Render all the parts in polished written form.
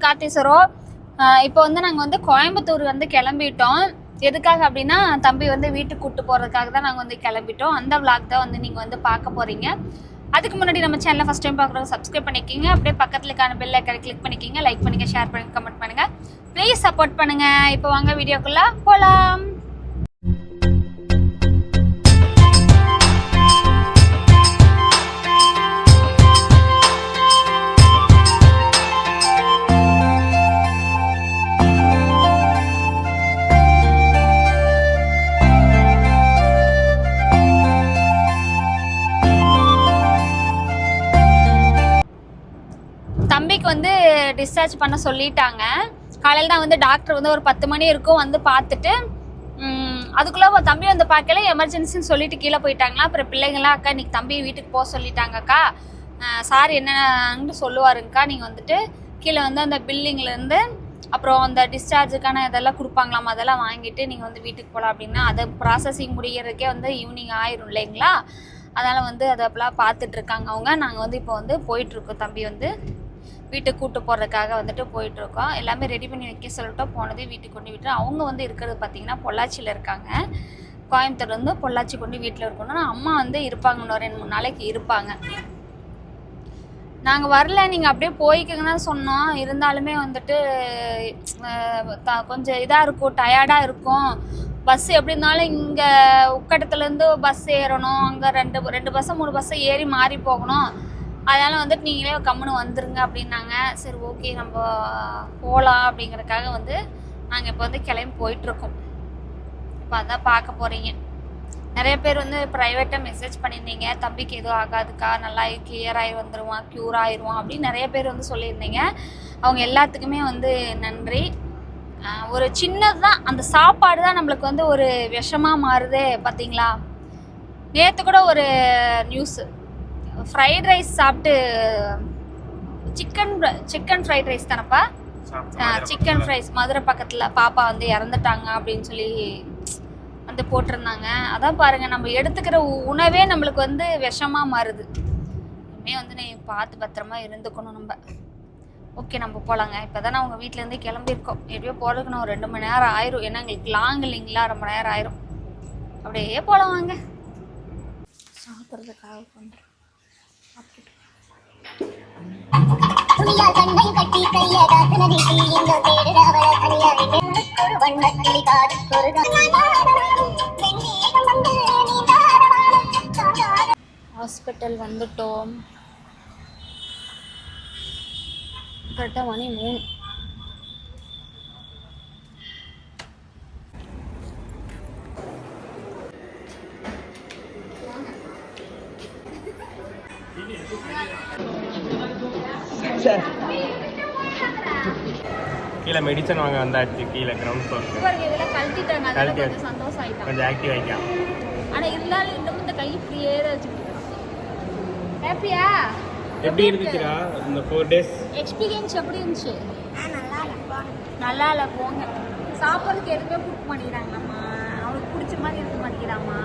கார்த்திசரோ இப்போ வந்து நாங்கள் வந்து கோயம்புத்தூர் வந்து கிளம்பிட்டோம். எதுக்காக அப்படின்னா தம்பி வந்து வீட்டுக்கு கூப்பிட்டு போகிறதுக்காக தான் நாங்கள் வந்து கிளம்பிட்டோம். அந்த விளாக் தான் வந்து நீங்கள் வந்து பார்க்க போகிறீங்க. அதுக்கு முன்னாடி நம்ம சேனலை ஃபஸ்ட் டைம் பார்க்குறவங்க சப்ஸ்கிரைப் பண்ணிக்கிங்க. அப்படியே பக்கத்தில் இருக்கான பெல் ஐக்கானை கிளிக் பண்ணிக்கிங்க. லைக் பண்ணுங்கள், ஷேர் பண்ணுங்கள், கமெண்ட் பண்ணுங்கள். ப்ளீஸ் சப்போர்ட் பண்ணுங்கள். இப்போ வாங்க வீடியோக்குள்ளே போகலாம். தம்பிக்கு வந்து டிஸ்சார்ஜ் பண்ண சொல்லிட்டாங்க. காலையில் தான் வந்து டாக்டர் வந்து ஒரு 10 மணி இருக்கும் வந்து பார்த்துட்டு அதுக்குள்ளே தம்பி வந்து பார்க்கல, எமர்ஜென்சின்னு சொல்லிட்டு கீழே போயிட்டாங்களா. அப்புறம் பிள்ளைங்களாம் அக்கா இன்னைக்கு தம்பி வீட்டுக்கு போக சொல்லிட்டாங்கக்கா, சார் என்னன்னு சொல்லுவாருங்கக்கா, நீங்கள் வந்துட்டு கீழே வந்து அந்த பில்லிங்லேருந்து அப்புறம் அந்த டிஸ்சார்ஜுக்கான இதெல்லாம் கொடுப்பாங்களாம், அதெல்லாம் வாங்கிட்டு நீங்கள் வந்து வீட்டுக்கு போகலாம் அப்படின்னா அதை ப்ராசஸிங் முடிகிறதுக்கே வந்து ஈவினிங் ஆயிரும் இல்லைங்களா. அதனால் வந்து அதை அப்பெல்லாம் பார்த்துட்ருக்காங்க அவங்க. நாங்கள் வந்து இப்போ வந்து போயிட்டுருக்கோம். தம்பி வந்து வீட்டுக்கு கூப்பிட்டு போகிறதுக்காக வந்துட்டு போயிட்டுருக்கோம். எல்லாமே ரெடி பண்ணி வைக்க சொல்லிட்டோம். போனதே வீட்டுக்கு கொண்டு விட்டு அவங்க வந்து இருக்கிறது பார்த்திங்கன்னா பொள்ளாச்சியில் இருக்காங்க. கோயம்புத்தூர் வந்து பொள்ளாச்சி கொண்டு வீட்டில் இருக்கணும்னா அம்மா வந்து இருப்பாங்க, இன்னும் 2-3 நாளைக்கு இருப்பாங்க. நாங்கள் வரல, நீங்கள் அப்படியே போய்க்குங்கன்னு தான் சொன்னோம். இருந்தாலுமே வந்துட்டு கொஞ்சம் இதாக இருக்கும், டயர்டாக இருக்கும். பஸ் எப்படி இருந்தாலும் இங்கே உக்கடத்துலேருந்து பஸ் ஏறணும், அங்கே ரெண்டு பஸ்ஸை 3 பஸ்ஸை ஏறி மாறி போகணும். அதனால் வந்துட்டு நீங்களே கம்முன்னு வந்துருங்க அப்படின்னாங்க. சரி ஓகே நம்ம போகலாம் அப்படிங்கிறதுக்காக வந்து நாங்கள் இப்போ வந்து கிளம்பி போயிட்டுருக்கோம். இப்போ அதான் பார்க்க போகிறீங்க. நிறைய பேர் வந்து ப்ரைவேட்டாக மெசேஜ் பண்ணியிருந்தீங்க, தம்பிக்கு எதுவும் ஆகாதுக்கா, நல்லா கிளியர் ஆகி வந்துடுவான், க்யூர் ஆயிடுவான் அப்படின்னு நிறைய பேர் வந்து சொல்லியிருந்தீங்க. அவங்க எல்லாத்துக்குமே வந்து நன்றி. ஒரு சின்னது தான், அந்த சாப்பாடு தான் நம்மளுக்கு வந்து ஒரு விஷமாக மாறுதே பார்த்தீங்களா. நேற்று கூட ஒரு நியூஸு, ஃப்ரைட் ரைஸ் சாப்பிட்டு சிக்கன் ஃப்ரைட் ரைஸ் தானப்பா, சிக்கன் ஃப்ரைஸ் மதுரை பக்கத்தில் பாப்பா வந்து இறந்துட்டாங்க அப்படின்னு சொல்லி வந்து போட்டிருந்தாங்க. அதான் பாருங்கள், நம்ம எடுத்துக்கிற உணவே நம்மளுக்கு வந்து விஷமாக மாறுது. இனிமே வந்து நீ பார்த்து பத்திரமா இருந்துக்கணும் நம்ம. ஓகே நம்ம போகலாங்க. இப்போ தானே அவங்க வீட்டிலேருந்து கிளம்பியிருக்கோம். எப்படியோ போகிறதுக்கு நான் 2 மணி நேரம் ஆயிரும். ஏன்னா எங்களுக்கு லாங் இல்லைங்களா, ரொம்ப நேரம் ஆயிரும். அப்படியே போகலாம் வாங்க. சாப்பிட்றதுக்காக பண்ணுறோம். ஹாஸ்பிட்டல் வந்துட்டோம். கரெக்டாக மணி 3. கீழே மெடிசன் வாங்க வந்தாச்சு. கீழே கிரவுண்ட் ஃப்ளோர் இதெல்லாம் கழட்டிட்டாங்க. சந்தோஷம் ஆயிட்டான். கொஞ்சம் ஆக்டிவ் ஆகிட்டான். ஆனால் இருந்தாலும் இன்னும் இந்த கை இப்படியே தான் வச்சுக்கிட்டு ஹாப்பியா. எப்படி இருந்துச்சுடா இந்த 4 days எக்ஸ்பீரியன்ஸ்? எப்படி இருந்துச்சு? நல்லா இல்லை போங்க. சாப்பிட்றதுக்கு எதுவுமே குக் பண்ணிக்கிறாங்களாம்மா, அவனுக்கு பிடிச்ச மாதிரி இருக்க மாட்டேங்கிறாம்மா.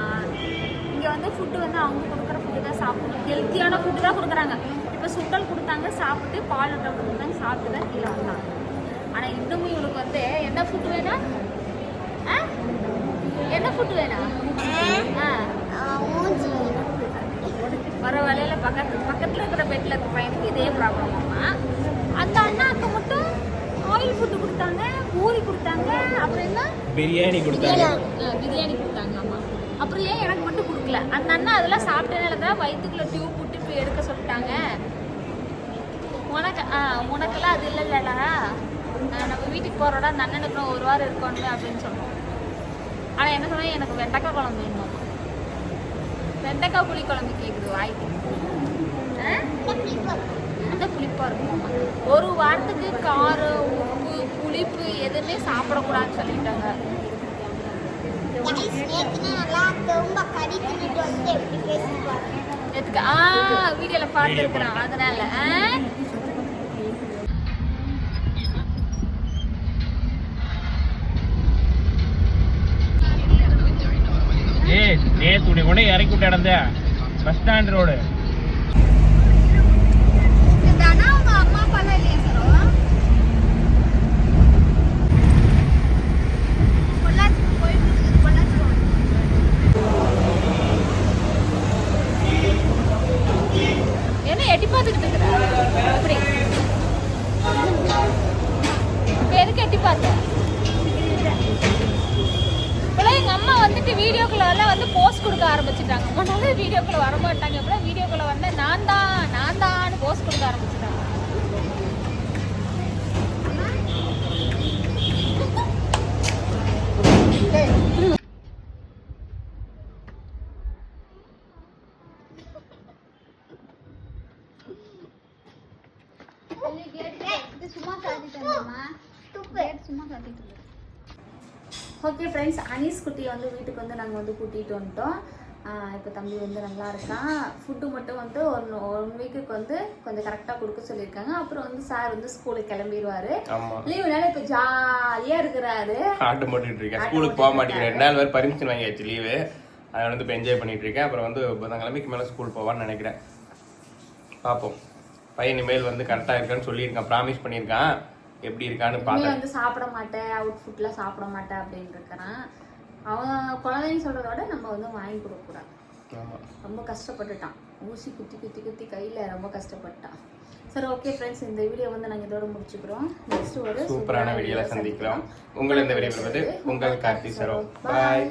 இங்கே வந்து ஃபுட்டு வந்து அவங்க கொடுக்குற ஃபுட்டு தான் சாப்பிடணும், ஹெல்த்தியான ஃபுட்டு தான் கொடுக்குறாங்க. இப்போ சுண்டல் கொடுத்தாங்க, சாப்பிட்டு பால் ஊட்ட கொடுத்தாங்க, சாப்பிட்டு தான் கீழே வந்தாங்க. ஆனால் இன்னமும் இவனுக்கு வந்து என்ன ஃபுட்டு வேணும், என்ன ஃபுட்டு வேணும்? வர வேலையில் பக்கத்தில் இருக்கிற பெட்டில் இருக்கிற பையனுக்கு இதே ப்ராப்ளம் ஆமா. அந்த அண்ணாக்கு மட்டும் ஆயில் ஃபுட்டு கொடுத்தாங்க, பூரி கொடுத்தாங்க, அப்புறம் என்ன பிரியாணி கொடுத்தாங்க. ஆமாம். அப்புறம் ஏன் எனக்கு மட்டும் கொடுக்கல? அந்த அண்ணா அதெல்லாம் சாப்பிட்டனால தான் வயிற்றுக்குள்ளே டியூப் விட்டு இப்போ எடுக்க சொல்லிட்டாங்க. உனக்கெல்லாம் அது இல்லைல்லடா, நம்ம வீட்டுக்கு போகிறோட அந்த அண்ணனுக்கு 1 வாரம் இருக்கணும் அப்படின்னு சொன்னோம். ஆனால் என்ன சொன்னால் எனக்கு வெண்டைக்காய் குழம்பு வேணுமா, வெண்டைக்காய் புளி குழம்பு கேட்குது வாய்க்கு. அந்த புளிப்பாக இருக்கும். 1 வாரத்துக்கு காரம், உப்பு, புளிப்பு எதுவுமே சாப்பிடக்கூடாதுன்னு சொல்லிட்டாங்க. எதுக்கு வீடியோல பார்த்துருக்குறான் அதனால ஏய் நேத்து உன்னை கொண்டு இறக்கி விட்டு இடந்த பஸ் ஸ்டாண்ட் ரோடு அம்மா அப்பா இல்லையா சார் என்ன எட்டி பார்த்துக்கிட்டு இருக்கிற அப்படி இப்போ எதுக்கு எட்டி பார்த்தேன் இப்போலாம் எங்கள் அம்மா வந்துட்டு வீடியோக்குள்ள எல்லாம் வந்து போஸ்ட் கொடுக்க ஆரம்பிச்சுட்டாங்க. முன்னாலே வீடியோக்குள்ள வர மாட்டாங்க. இப்போலாம் வீடியோக்குள்ள வந்து நான் தான் போஸ்ட் கொடுக்க ஆரம்பிச்சுட்டாங்க. ஓகே ஃப்ரெண்ட்ஸ், அனீஸ் குட்டியை வந்து வீட்டுக்கு வந்து நாங்கள் வந்து கூட்டிகிட்டு வந்துட்டோம். இப்போ தம்பி வந்து நல்லா இருக்கான். ஃபுட்டு மட்டும் வந்து ஒன் வீக்குக்கு வந்து கொஞ்சம் கரெக்டாக கொடுக்க சொல்லியிருக்காங்க. அப்புறம் வந்து சார் வந்து ஸ்கூலுக்கு கிளம்பிடுவார். லீவுனால இப்போ ஜாலியாக இருக்கிறாரு. ஆட்டம் போட்டுட்டு இருக்கேன். ஸ்கூலுக்கு போக மாட்டேங்கிறேன். 2 நாள் வரை பர்மிஷன் வாங்கியாச்சு லீவு. அதை வந்து இப்போ என்ஜாய் பண்ணிட்டு இருக்கேன். அப்புறம் வந்து புதன்கிழமைக்கு மேலே ஸ்கூல் போவான்னு நினைக்கிறேன். பார்ப்போம். பையன் இனிமேல் வந்து கரெக்டாக இருக்கான்னு சொல்லியிருக்கான், ப்ராமிஸ் பண்ணியிருக்கான். எப்படி இருக்கான்னு பார்த்தேன். வந்து சாப்பிட மாட்டேன், அவுட் ஃபுட்லாம் சாப்பிட மாட்டேன் அப்படின்னு இருக்கிறான். அவன் குழந்தைன்னு சொல்றத விட நம்ம வந்து வாங்கி கொடுக்கக்கூடாது. ரொம்ப கஷ்டப்பட்டுட்டான். ஊசி குத்தி குத்தி குத்தி கையில் ரொம்ப கஷ்டப்பட்டான். சரி, ஓகே ஃப்ரெண்ட்ஸ், இந்த வீடியோ வந்து நாங்கள் இதோட முடிச்சுக்கிறோம். நெக்ஸ்ட் ஒரு சூப்பரான வீடியோவில் சந்திக்கிறோம். உங்களை இந்த வீடியோ உங்கள் கார்த்தி சரோ. பாய்.